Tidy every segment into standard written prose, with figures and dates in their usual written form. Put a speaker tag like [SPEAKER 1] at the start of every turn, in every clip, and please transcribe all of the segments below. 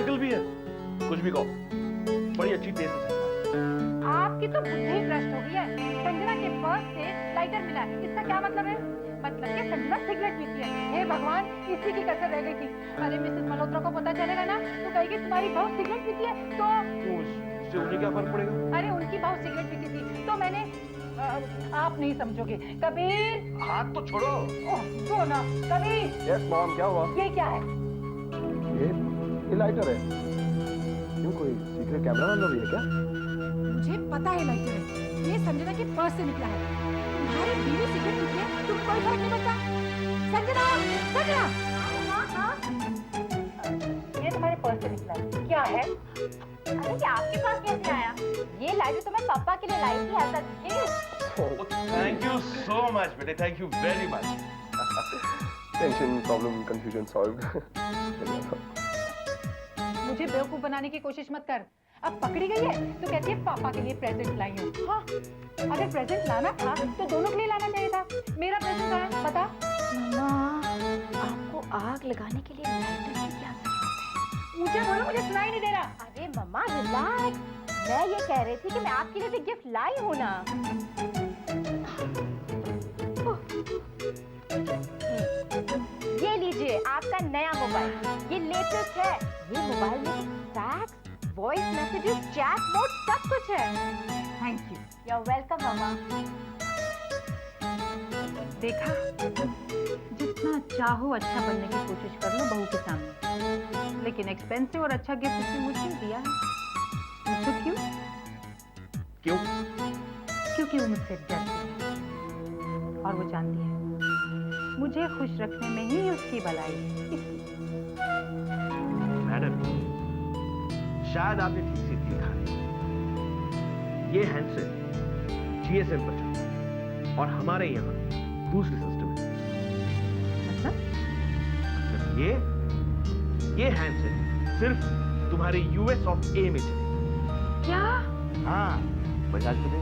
[SPEAKER 1] Practical भी है। कुछ भी कहो, बड़ी अच्छी टेस्ट है।
[SPEAKER 2] आपकी तो बुद्धि भ्रष्ट हो गई है। संजना के पर्स से लाइटर मिला है, इसका क्या मतलब है? मतलब कि संजना सिगरेट पीती है। हे भगवान, इसी की कसर रह गई थी। अरे मिसेस मल्होत्रा को पता चलेगा ना तो कहेगी तुम्हारी बहू सिगरेट पीती है तो
[SPEAKER 1] उससे उन्हें क्या फर्क पड़ेगा?
[SPEAKER 2] अरे उनकी बहू सिगरेट पीती थी तो मैंने आप नहीं समझोगे। कबीर,
[SPEAKER 1] हाथ तो छोड़ो।
[SPEAKER 2] ओह दो ना। कबीर।
[SPEAKER 3] यस मॉम, क्या हुआ?
[SPEAKER 2] ये क्या है?
[SPEAKER 3] ये लाइटर है। क्यों, कोई सीक्रेट कैमरा मैन भी है क्या?
[SPEAKER 2] मुझे पता है लाइटर है। ये संजना के पर्स से निकला है। तुम्हारी बीवी सिगरेट पीती है, तुम कोई फर्क नहीं पड़ता। संजना, संजना। हाँ। ये तुम्हारे पर्स से निकला है, क्या है? अरे ये आपके पास कैसे आया? ये लाइटर तो मैं पापा के लिए लाई थी as a gift.
[SPEAKER 1] Thank you so much बेटे, thank you very much.
[SPEAKER 3] Tension, problem, confusion solve.
[SPEAKER 2] मुझे बेवकूफ बनाने की कोशिश मत कर। अब पकड़ी गई है तो कहती है पापा के लिए प्रेजेंट लाई हूँ। हाँ, अगर प्रेजेंट लाना था तो दोनों के लिए लाना चाहिए था। मेरा प्रेजेंट कहाँ है बता?
[SPEAKER 4] मम्मा, आपको आग लगाने के लिए लाइटर की क्या जरूरत है?
[SPEAKER 2] ऊंचा बोलो, मुझे सुनाई नहीं दे रहा।
[SPEAKER 4] अरे मम्मा रिलैक्स, मैं ये कह रही थी कि मैं आपके लिए भी गिफ्ट लाई हूँ ना। ये लीजिए आपका नया मोबाइल। ये लेटेस्ट है। ये मोबाइल में fax, voice messages, chat mode सब कुछ है।
[SPEAKER 2] Thank you.
[SPEAKER 4] You are welcome mama.
[SPEAKER 2] देखा, जितना चाहो अच्छा बनने की कोशिश कर लो बहू के सामने, लेकिन एक्सपेंसिव और अच्छा गिफ्ट उसने मुझे दिया है। पूछो क्यों?
[SPEAKER 1] क्यों?
[SPEAKER 2] क्योंकि वो मुझसे डरती है और वो जानती है मुझे खुश रखने में ही उसकी भलाई है।
[SPEAKER 1] मैडम, शायद आपने ठीक से देखा है, ये हैंडसेट जीएसएम पर चलता है और हमारे यहाँ दूसरी सिस्टम है। मतलब ये हैंडसेट सिर्फ तुम्हारे यूएस ऑफ ए में चलेगा।
[SPEAKER 2] क्या?
[SPEAKER 1] हाँ, बजाज में दे।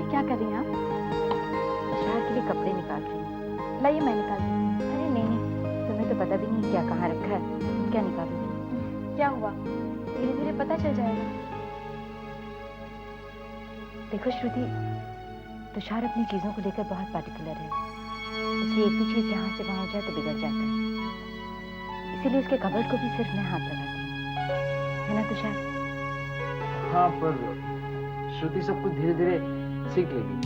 [SPEAKER 4] क्या कर रही हैं आप? शहर के लिए कपड़े निकाल रही हूँ। लाइए मैं निकाल रही हूँ। अरे नहीं, तुम्हें तो पता भी नहीं क्या कहाँ रखा है, तुम क्या निकालोगी? क्या हुआ? धीरे धीरे पता चल जाएगा। देखो श्रुति, तुषार अपनी चीजों को लेकर बहुत पार्टिकुलर है। इसलिए एक भी चीज यहाँ से वहां हो जाए तो बिगड़ जाता है। इसीलिए उसके कबर्ड को भी सिर्फ मैं हाथ लगाती हूँ, है ना तुषार?
[SPEAKER 5] हाँ, पर श्रुति सब कुछ धीरे धीरे सीख लेगी।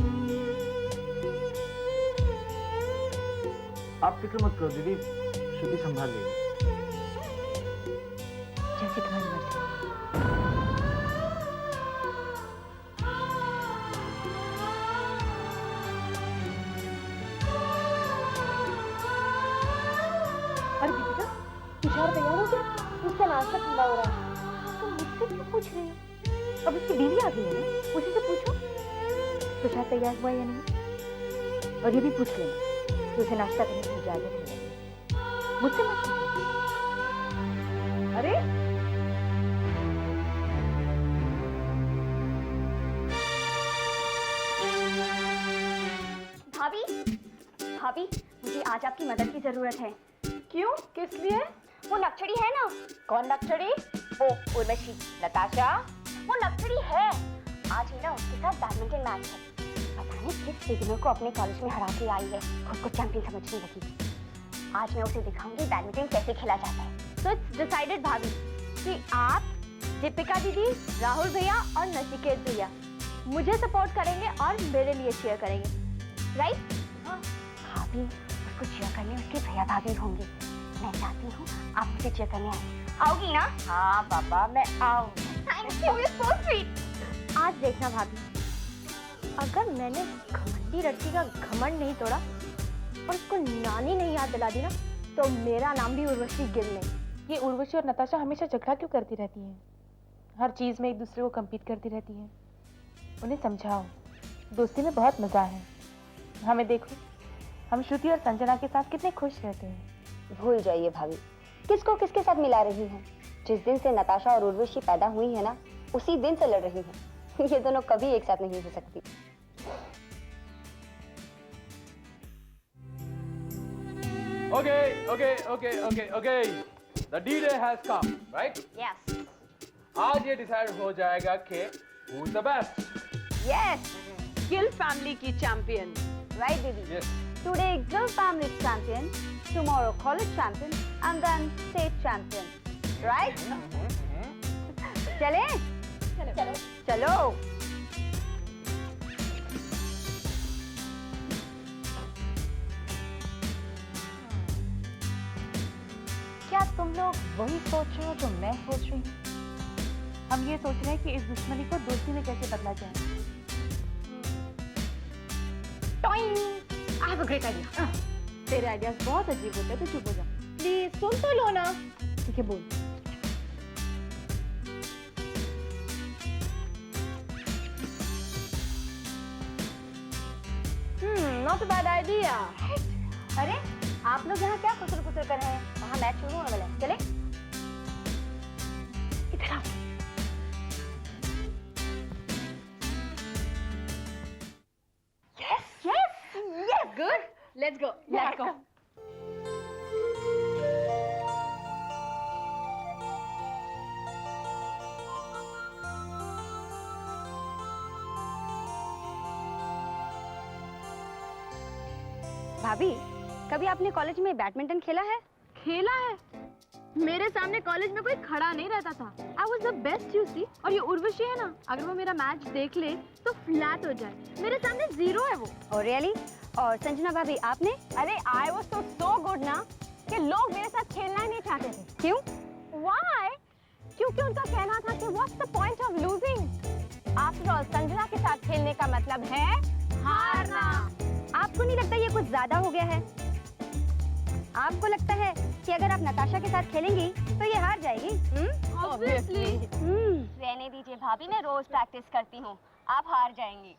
[SPEAKER 5] आप फिक्र मत करो दीदी, श्रुति संभाल लेगी।
[SPEAKER 4] जैसे तुम्हारी मर्जी।
[SPEAKER 2] अरे दीपिका, तुषार तैयार हो गया? उसका नाश्ता ठंडा हो रहा है।
[SPEAKER 4] तुम मुझसे क्यों पूछ रही हो? अब उसकी बीवी आ गई है ना, उसी से पूछो तुषार तैयार हुआ या नहीं। और ये भी पूछ लेना कि उसे नाश्ता करने की इजाजत है या नहीं। मुझसे मत पूछो।
[SPEAKER 2] अरे
[SPEAKER 4] भाभी, भाभी मुझे आज आपकी मदद की जरूरत है।
[SPEAKER 2] क्यों? किस लिए?
[SPEAKER 4] वो नक्सड़ी है ना।
[SPEAKER 2] कौन नक्सड़ी?
[SPEAKER 4] वो उर्वशी,
[SPEAKER 2] नताशा?
[SPEAKER 4] वो नक्सड़ी है। आज ही ना उसके साथ बैडमिंटन मैच है। पता नहीं किस बिगिनर को अपने कॉलेज में हरा के आई है, खुद को चैंपियन समझने लगी। आज मैं उसे दिखाऊंगी बैडमिंटन कैसे खेला जाता है। तो इट्स डिसाइडेड भाभी कि आप, दीपिका दीदी, राहुल भैया और नचिकेत भैया मुझे सपोर्ट करेंगे और मेरे लिए चीयर करेंगे, राइट? भाभी, उसको चीयर करने उसके भैया भाभी होंगे। मैं चाहती हूँ आप मुझे चीयर करने आओगी ना?
[SPEAKER 2] हाँ पापा, मैं आऊंगी।
[SPEAKER 4] Thank you, you so sweet. आज देखना भाभी, अगर मैंने घमंडी लड़की का घमंड नहीं तोड़ा और उसको नानी नहीं याद दिला दी ना, तो मेरा नाम भी उर्वशी गिल नहीं।
[SPEAKER 6] ये उर्वशी और नताशा हमेशा झगड़ा क्यों करती रहती हैं? हर चीज में एक दूसरे को कम्पीट करती रहती हैं। उन्हें समझाओ, दोस्ती में बहुत मजा है। हमें देखो, हम श्रुति और संजना के साथ कितने खुश रहते हैं।
[SPEAKER 4] भूल जाइए भाभी, किसको किसके साथ मिला रही हैं। जिस दिन से नताशा और उर्वशी पैदा हुई है ना, उसी दिन से लड़ रही हैं। ये दोनों कभी एक साथ नहीं हो सकती।
[SPEAKER 5] Okay. The D-Day has come, right?
[SPEAKER 4] Yes.
[SPEAKER 5] आज ये डिसाइड हो जाएगा कि who is the best.
[SPEAKER 4] Yes.
[SPEAKER 2] Gill family की champion.
[SPEAKER 4] Right, baby.
[SPEAKER 5] Yes.
[SPEAKER 4] Today, girl family champion. Tomorrow, college champion. And then state champion. Right? चले? चलो.
[SPEAKER 6] क्या तुम लोग वही सोच रहे हो जो मैं सोच रही हूँ? हम ये सोच रहे हैं कि इस दुश्मनी को दोस्ती में कैसे बदला जाए।
[SPEAKER 2] I have a great idea. तेरे आइडियाज बहुत अजीब होते हैं, तो चुप हो जा। प्लीज सुन तो लो ना। ठीक है, बोल। Not bad idea.
[SPEAKER 4] अरे आप लोग यहाँ क्या खुसर खुसर कर रहे हैं? वहाँ मैच शुरू होने वाला है। चले?
[SPEAKER 2] इधर आओ।
[SPEAKER 4] Yes.
[SPEAKER 2] Good, let's go. Let's go.
[SPEAKER 4] भाभी, कभी आपने कॉलेज में बैडमिंटन खेला है?
[SPEAKER 7] खेला है। मेरे सामने कॉलेज में कोई खड़ा नहीं रहता था। I was the best you see। और ये उर्वशी है ना, अगर वो मेरा मैच देख ले तो फ्लैट हो जाए। मेरे सामने जीरो है वो।
[SPEAKER 4] और रियली? और संजना भाभी आपने?
[SPEAKER 7] अरे I was so good ना कि लोग मेरे साथ खेलना ही नहीं चाहते थे।
[SPEAKER 4] क्यों?
[SPEAKER 7] Why? क्योंकि उनका कहना था कि what's the point of losing? After all, Sanjana के साथ खेलने का मतलब है हारना।
[SPEAKER 4] आपको नहीं लगता ये कुछ ज्यादा हो गया है? आपको लगता है कि अगर आप नताशा के साथ खेलेंगी तो ये हार जाएगी?
[SPEAKER 7] Obviously।
[SPEAKER 4] रहने दीजिए भाभी, मैं रोज प्रैक्टिस करती हूँ, आप हार जाएंगी।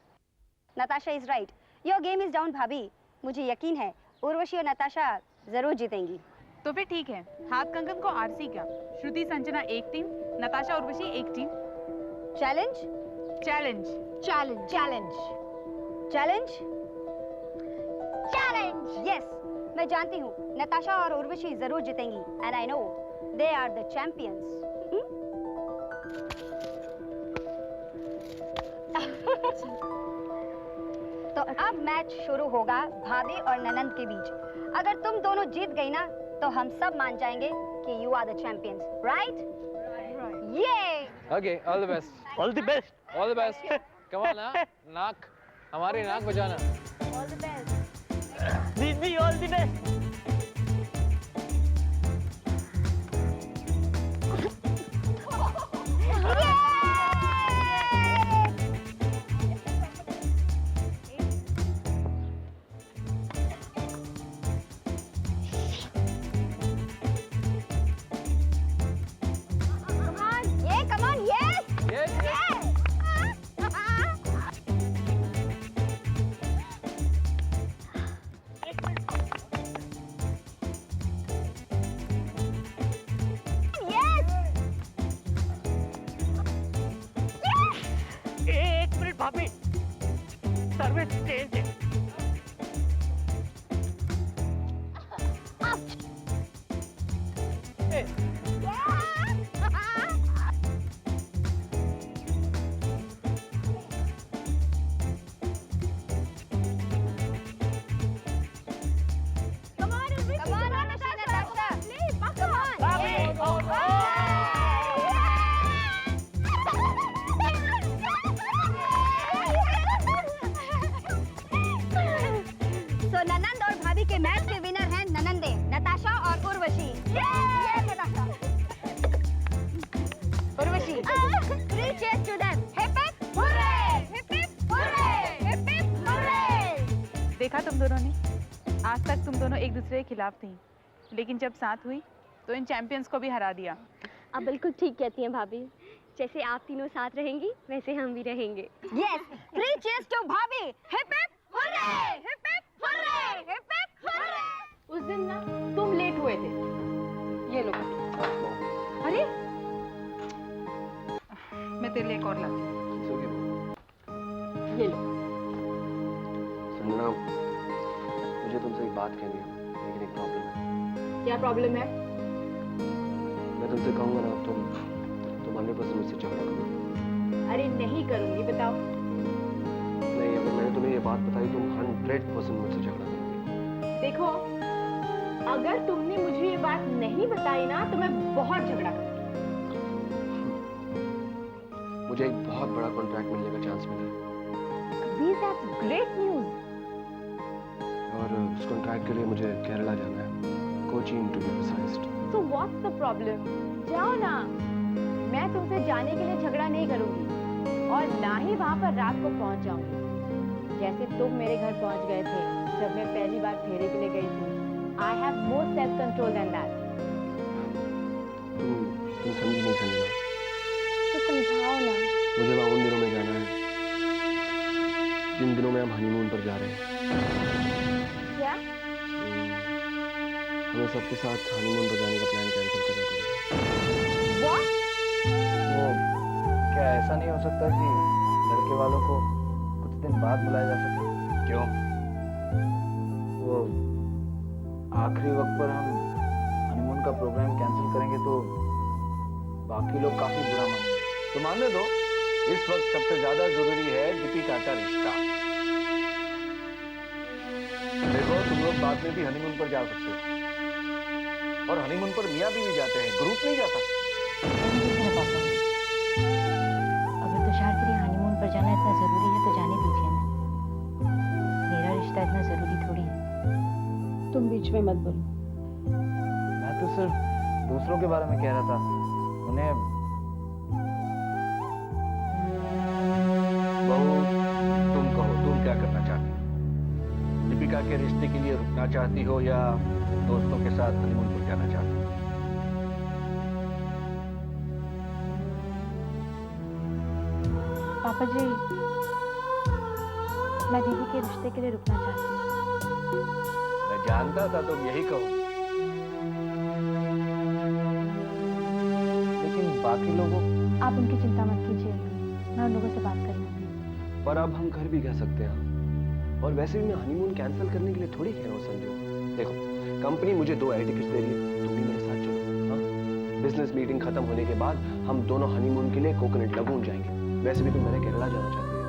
[SPEAKER 4] Natasha is right, your game is down भाभी। मुझे यकीन है उर्वशी और नताशा जरूर जीतेंगी।
[SPEAKER 6] तो फिर ठीक है, हाथ कंगन को आरसी क्या? श्रुति संजना एक टीम, नताशा उर्वशी एक team.
[SPEAKER 4] Challenge?
[SPEAKER 6] Challenge.
[SPEAKER 7] Challenge. Challenge.
[SPEAKER 4] Challenge? Challenge! Yes, मैं जानती हूँ नताशा और उर्वशी जरूर जीतेंगी। And I know they are the champions. तो अब मैच शुरू होगा भाभी और ननंद के बीच। अगर तुम दोनों जीत गई ना तो हम सब मान जाएंगे कि you are the champions, right? ये
[SPEAKER 5] Okay, all the best.
[SPEAKER 1] All the best.
[SPEAKER 5] All the best. Come on, ना नाक हमारी नाक बजाना।
[SPEAKER 4] All the best.
[SPEAKER 1] Didi, all the best.
[SPEAKER 4] Come on, yes!
[SPEAKER 5] Yes.
[SPEAKER 1] एक मिनट भाभी, सर्विस चेंज है।
[SPEAKER 4] Come on, Natasha. Come on.
[SPEAKER 1] भाभी,
[SPEAKER 4] So ननंद और भाभी के मैच के विनर हैं ननंदे, नताशा और उर्वशी। ये Natasha. Urvashi. Three cheers to them. Hip hip hooray! Hip hip hooray! Hip hip hooray!
[SPEAKER 6] देखा तुम दोनों ने, आज तक तुम दोनों एक दूसरे के खिलाफ थी, लेकिन जब साथ हुई तो इन चैंपियंस को भी हरा दिया।
[SPEAKER 7] आप बिल्कुल ठीक कहती हैं भाभी। जैसे आप तीनों साथ रहेंगी वैसे हम भी रहेंगे।
[SPEAKER 4] Yes, three cheers to भाभी. Hip hip hooray! Hip hip hooray! Hip hip hooray!
[SPEAKER 2] उस दिन ना तुम लेट हुए थे। ये लो। अरे
[SPEAKER 6] मैं तेरे लिए एक और लाती हूँ।
[SPEAKER 3] It's okay.
[SPEAKER 2] ये लो।
[SPEAKER 3] संजना, मुझे तुमसे एक बात कहनी है, लेकिन एक प्रॉब्लम है।
[SPEAKER 7] क्या प्रॉब्लम है?
[SPEAKER 3] मैं तुमसे कहूंगा ना तुम 100% मुझसे झगड़ा करो।
[SPEAKER 7] अरे नहीं करूंगी, बताओ।
[SPEAKER 3] नहीं, अगर मैंने तुम्हें ये बात बताई तुम 100% मुझसे झगड़ा करोगे।
[SPEAKER 7] देखो, अगर तुमने मुझे ये बात नहीं बताई ना तो मैं बहुत झगड़ा करूंगी।
[SPEAKER 3] मुझे एक बहुत बड़ा कॉन्ट्रैक्ट मिलने का चांस मिला है
[SPEAKER 7] That's great news.
[SPEAKER 3] और उस कॉन्ट्रैक्ट के लिए मुझे केरला जाना है, Cochin to be precise.
[SPEAKER 7] So what's the problem? जाओ ना। मैं तुमसे जाने के लिए झगड़ा नहीं करूंगी और ना ही वहां पर रात को पहुंच जाऊंगी जैसे तुम मेरे घर पहुंच गए थे जब मैं पहली बार फेरे के लिए गई थी। I have more self control than that.
[SPEAKER 3] तुम समझी नहीं संजना।
[SPEAKER 7] तो समझाओ ना।
[SPEAKER 3] मुझे वहाँ उन दिनों में जाना है जिन दिनों में हम हनीमून पर जा रहे हैं।
[SPEAKER 7] क्या?
[SPEAKER 3] हमें सबके साथ हनीमून पर जाने का प्लान कैंसिल करना पड़ेगा।
[SPEAKER 7] What?
[SPEAKER 5] वो क्या ऐसा नहीं हो सकता कि लड़के वालों को कुछ दिन बाद बुलाया जा सके?
[SPEAKER 3] क्यों?
[SPEAKER 5] वो आखिरी वक्त पर हम हनीमून का प्रोग्राम कैंसिल करेंगे तो बाकी लोग काफी बुरा मानेंगे। तो मानने दो, इस वक्त सबसे ज्यादा जरूरी है दीपिका का रिश्ता। देखो, तुम लोग बाद में भी हनीमून पर जा सकते हो और हनीमून पर मियां बीवी जाते हैं, ग्रुप नहीं जाता।
[SPEAKER 4] पापा, अगर तुषार के लिए हनीमून पर जाना इतना जरूरी है तो जाने दीजिए ना। मेरा रिश्ता इतना जरूरी थोड़ी है।
[SPEAKER 2] तुम बीच में मत बोलो।
[SPEAKER 5] मैं तो सिर्फ दूसरों के बारे में कह रहा था। उन्हें बहू, तुम कहो, तुम क्या करना चाहती हो? दीपिका के रिश्ते के लिए रुकना चाहती हो या दोस्तों के साथ हनीमून पर जाना चाहती हो?
[SPEAKER 6] पापा जी, मैं दीदी के रिश्ते के लिए रुकना चाहती हूँ।
[SPEAKER 5] मैं जानता था तुम यही कहो। लेकिन बाकी लोगों?
[SPEAKER 6] आप उनकी चिंता मत कीजिए, मैं उन लोगों से बात कर लूंगी।
[SPEAKER 3] पर अब हम घर भी कह सकते हैं और वैसे भी मैं हनीमून कैंसिल करने के लिए थोड़ी कह रहा हूँ संजू। देखो, कंपनी मुझे 2 एयर टिकट्स दे रही है, तुम भी मेरे साथ चलो। हाँ, बिजनेस मीटिंग खत्म होने के बाद हम दोनों हनीमून के लिए कोकोनट लगून जाएंगे। वैसे भी तुम मेरे केरला जाना चाहती है।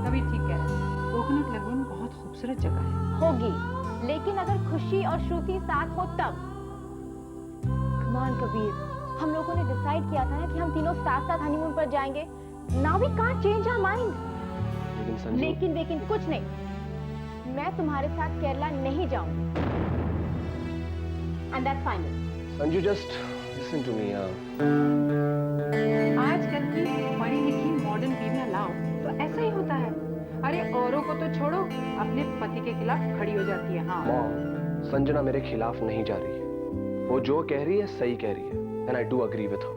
[SPEAKER 2] कभी ठीक कह रहे हैं, कोकोनट लगून बहुत खूबसूरत जगह है।
[SPEAKER 7] होगी, लेकिन अगर खुशी और श्रुति साथ हो तब। Come on, कबीर, हम लोगों ने डिसाइड किया था ना कि हम तीनों साथ साथ हनीमून पर जाएंगे। Now we can't change our mind.
[SPEAKER 3] लेकिन संजू,
[SPEAKER 7] लेकिन कुछ नहीं। मैं तुम्हारे साथ केरला नहीं जाऊंगी। And that's final.
[SPEAKER 3] Sanju, just listen to me.
[SPEAKER 2] आजकल की पढ़ी लिखी मॉडर्न बीवियां लाओ तो ऐसा ही होता है। अरे औरों को तो छोड़ो, अपने पति के खिलाफ खड़ी हो जाती है। हाँ,
[SPEAKER 3] मॉम, संजना मेरे खिलाफ नहीं जा रही है। वो जो कह रही है सही कह रही है and I do agree with her.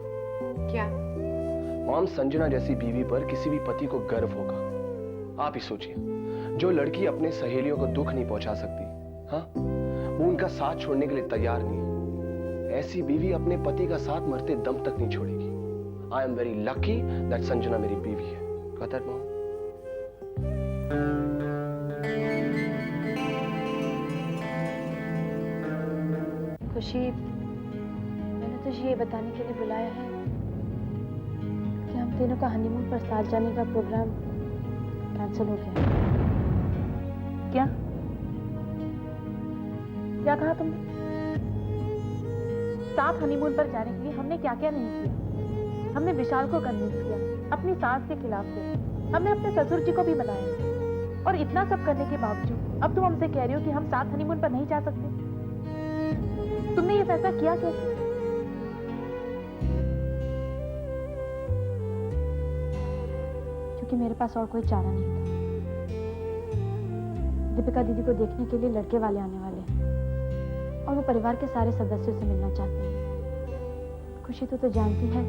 [SPEAKER 2] क्या?
[SPEAKER 3] मॉम, संजना जैसी बीवी पर किसी भी पति को गर्व होगा। आप ही सोचिए, जो लड़की अपने सहेलियों को दुख नहीं पहुंचा सकती, हाँ, वो उनका साथ छोड़ने के लिए तैयार नहीं है। ऐसी बीवी अपने पति का साथ मरते दम तक नहीं छोड़ेगी। I am very lucky that Sanjana मेरी बीवी है। Got that, mom?
[SPEAKER 6] खुशी, मैंने तुझे ये बताने के लिए बुलाया है कि हम तीनों का हनीमून पर साथ जाने का प्रोग्राम कैंसिल हो गया। क्या क्या कहा तुमने? साथ हनीमून पर जाने के लिए हमने क्या क्या नहीं किया। हमने विशाल को कन्विंस किया, अपनी सास के खिलाफ थे, हमने अपने ससुर जी को भी मनाया, और इतना सब करने के बावजूद अब तुम हमसे कह रही हो कि हम साथ हनीमून पर नहीं जा सकते। तुमने ये फैसला किया कैसे? क्योंकि मेरे पास और कोई चारा नहीं था। दीपिका दीदी को देखने के लिए लड़के वाले आने वाले हैं और वो परिवार के सारे सदस्यों से मिलना चाहते हैं। खुशी तो जानती है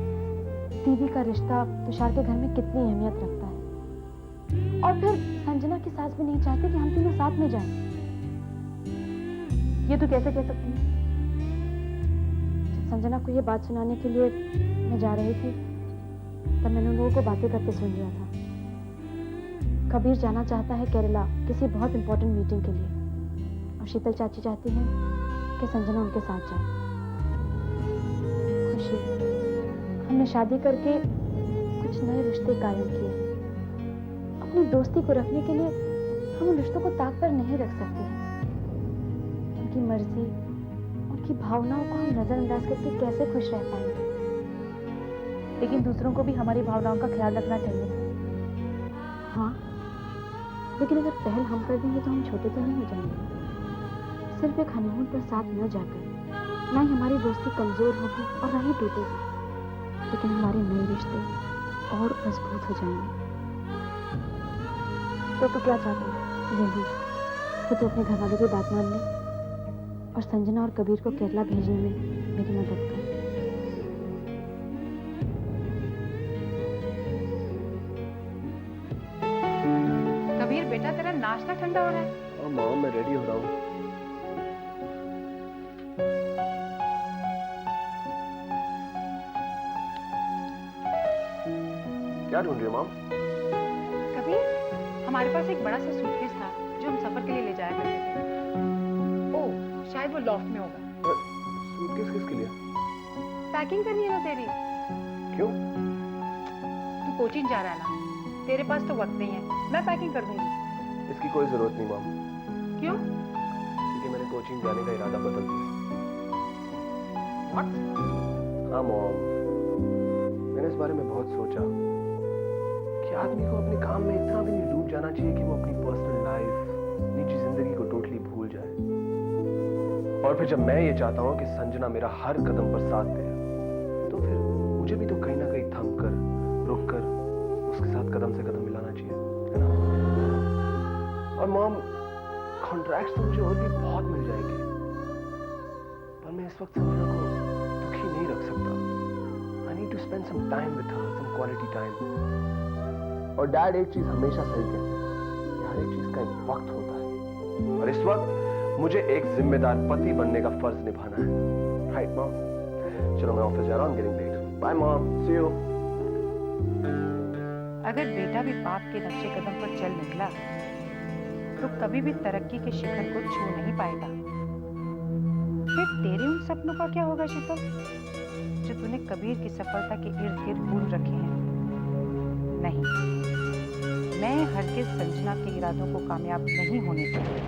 [SPEAKER 6] दीदी का रिश्ता तुषार के घर में कितनी अहमियत रखता है, और फिर संजना की सास भी नहीं चाहती कि हम तीनों साथ में जाएं। ये तो कैसे कह सकती है? जब संजना को ये बात सुनाने के लिए मैं जा रही थी तब मैंने उन लोगों को बातें करते सुन लिया था। कबीर जाना चाहता है केरला किसी बहुत इंपॉर्टेंट मीटिंग के लिए, और शीतल चाची चाहती है
[SPEAKER 7] कि संजना उनके साथ जाए। खुशी, हमने शादी करके कुछ नए रिश्ते कायम किए हैं। अपनी दोस्ती को रखने के लिए हम उन रिश्तों को ताक पर नहीं रख सकते हैं। उनकी मर्जी, उनकी भावनाओं को हम नजरअंदाज करके कैसे खुश रह पाएंगे?
[SPEAKER 6] लेकिन दूसरों को भी हमारी भावनाओं का ख्याल रखना चाहिए।
[SPEAKER 7] हाँ, लेकिन अगर पहल हम कर देंगे तो हम छोटे तो नहीं हो जाएंगे। सिर्फ एक हनीमून पर साथ न जाकर ना ही हमारी दोस्ती कमजोर होगी और ना ही टूटेगी, लेकिन हमारे नए रिश्ते और मजबूत हो जाएंगे।
[SPEAKER 6] तो तू क्या चाहती है?
[SPEAKER 7] यही कि तू अपने घर वालों की बात मान ले और संजना और कबीर को केरला भेजने में मेरी मदद कर।
[SPEAKER 2] कबीर बेटा, तेरा नाश्ता ठंडा हो रहा है।
[SPEAKER 3] हाँ मॉम, मैं रेडी हो रहा हूँ। क्या ढूंढ रही हो मॉम?
[SPEAKER 2] कबीर, हमारे पास एक बड़ा सा सूटकेस था जो हम सफर के लिए ले जाया करते थे। ओह, शायद वो लॉफ्ट में होगा।
[SPEAKER 3] सूटकेस किसके लिए?
[SPEAKER 2] पैकिंग करनी है ना तेरी।
[SPEAKER 3] क्यों?
[SPEAKER 2] तू कोचिंग जा रहा है ना, तेरे पास तो वक्त नहीं है, मैं पैकिंग कर दूंगी।
[SPEAKER 3] इसकी कोई जरूरत नहीं मॉम,
[SPEAKER 2] क्यों?
[SPEAKER 3] क्योंकि मैंने कोचिंग जाने का इरादा बदल दिया।
[SPEAKER 2] What?
[SPEAKER 3] हाँ मॉम, मैंने इस बारे में बहुत सोचा कि आदमी को अपने काम में इतना भी नहीं डूब जाना चाहिए कि वो अपनी पर्सनल लाइफ, निजी जिंदगी को टोटली भूल जाए। और फिर जब मैं ये चाहता हूँ कि संजना मेरा हर कदम पर साथ दे, तो फिर मुझे भी तो कहीं ना कहीं थम कर, रुक कर उसके साथ कदम से कदम मिलाना चाहिए, है ना? और मॉम, कॉन्ट्रैक्ट्स तो मुझे और भी बहुत मिल जाएंगे, पर मैं इस वक्त संजना को दुखी नहीं रख सकता। I need to spend some time with her, some quality time. और डैड एक चीज हमेशा सही कहते हैं कि हर एक चीज का एक वक्त होता है, और इस वक्त मुझे एक जिम्मेदार पति बनने का फर्ज निभाना है। Right mom? चलो मैं ऑफिस जा रहा हूँ, getting late. Bye mom, see you.
[SPEAKER 2] अगर बेटा भी बाप के नक्शे कदम पर चल निकला तो कभी भी तरक्की के शिखर को छू नहीं पाएगा। फिर तेरे उन सपनों का क्या होगा शीतल, जो तूने कबीर की सफलता के इर्द गिर्द बुन रखे हैं? नहीं, मैं हरगिज संजना के इरादों को कामयाब नहीं होने दूंगी।